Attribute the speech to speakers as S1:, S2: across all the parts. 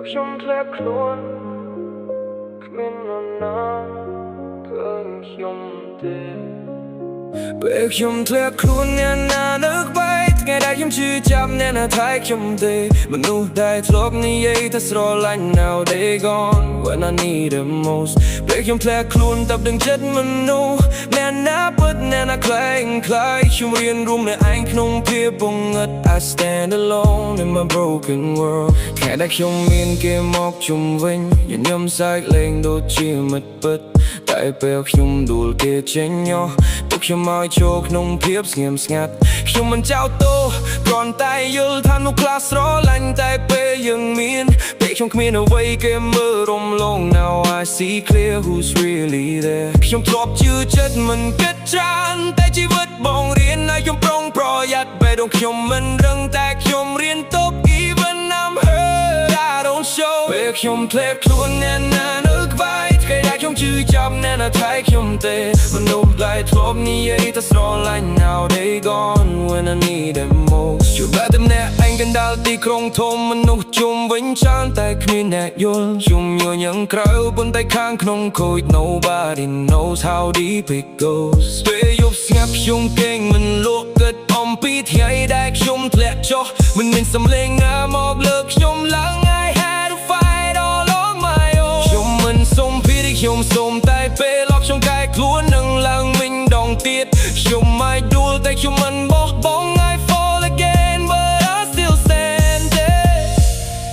S1: ខ្ញុំធ្លាក់ខ្លួនគ្មាននរណាឃើញខ្ញុំទេពេលខ្ញុំធ្លាក់ខ្លួនអ្នកណានឹកបែកថ្ងៃដែលខ្ញុំឈឺចាប់អ្នកណាថែខ្ញុំទេមនុស្សដែលធ្លាប់និយាយថាស្រឡាញ់ now they gone when I need them most ពេលខ្ញុំធ្លាក់ខ្លួនតែដឹងចិត្តមនុស្សអ្នកណាពិតអ្នកណាខ្លែងខ្លាយខ្ញុំរៀនរួមនៅឯងក្នុងភាពបង្ងឹត I stand alone in my broken world ថ្ងៃដែលខ្ញុំមានគេមកជុំវិញញញឹមសើចលេងដូចជាមិត្តពិតតែពេលខ្ញុំដួលគេចេញញោះទុកខ្ញុំឲ្យចូលក្នុងភាពស្ងៀមស្ងាត់ខ្ញុំមិនចោទទោសគ្រាន់តែយល់ថានោះខ្លះស្រឡាញ់តែពេលយើងមានពេលខ្ញុំគ្មានអ្វីគេមើលរំលង Now I see clear who's really there ខ្ញុំធ្លាប់ជឿចិត្តមិនគិតច្រើនតែជីវិតបងរៀនឲ្យខ្ញុំប្រុងប្រយ័ត្នពេលដងខ្ញុំមិនរឹងតែខ្ញុំរៀនទប់ Even I'm hurt I don't show ពេលខ្ញុំធ្លាក់ខ្លួនអ្នកណានៅក្បែរថ្ងៃដែលខ្ញុំជឿចាប់អ្នកណាថែខ្ញុំទេមនុស្សដែលធ្លាប់និយាយថាស្រឡាញ់ Now they gone when I need them most ជួបតែអ្នកឯងកណ្ដាលទីក្រុងធំមនុស្សជុំវិញច្រើនតែគ្មានអ្នកយល់ជុំញញឹមក្រៅប៉ុន្តែខាងក្នុងខូច Nobody knows how deep it goes ពេលយប់ស្ងាត់ខ្ញុំគេងមិនលក់គិតអំពីថ្ងៃដែលខ្ញុំធ្លាក់ចុះមិនមានសំឡេងណាមកលើកខ្ញុំឡើង I had to fight all on my own ខ្ញុំមិនសុំពីខ្ញុំសុំតែពេលឡប់ខ្ញុំកែខ្លួននឹងឡើងវិញដងទៀតខ្ញុំមិនដួលតែខ្ញុំមិនបោះបង់ I fall again but I still stand there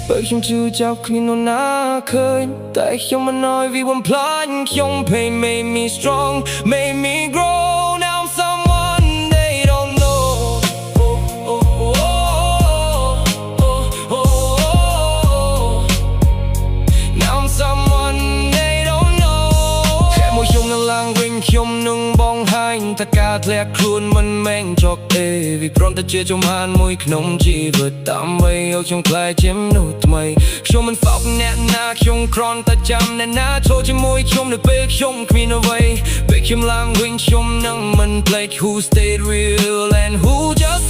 S1: បើខ្ញុំជឿចាប់គ្មាននរណាឃើញតែខ្ញុំមិនអោយវាបំផ្លាញខ្ញុំ pain made me strong made me grow now I'm someone they don't know now I'm someone they don't know แค่មួយខ្ញុំនឹងឡើងវិញខ្ញុំនឹងបងហាញថាការធ្លាក់ខ្លួនមិនមែនចុកទេវាព្រមតែជាជំហានមួយក្នុងជីវិតតាមវ័យឲ្យខ្ញុំក្លាយជាមនុស្សថ្មីខ្ញុំមិនសោកអ្នកណាខ្ញុំគ្រាន់តែចាំអ្នកណាចូលជាមួយខ្ញុំនៅពេលខ្ញុំគ្មានអ្វីពេលខ្ញុំឡើងវិញខ្ញុំនឹងមិនភ្លេច who stayed real and who just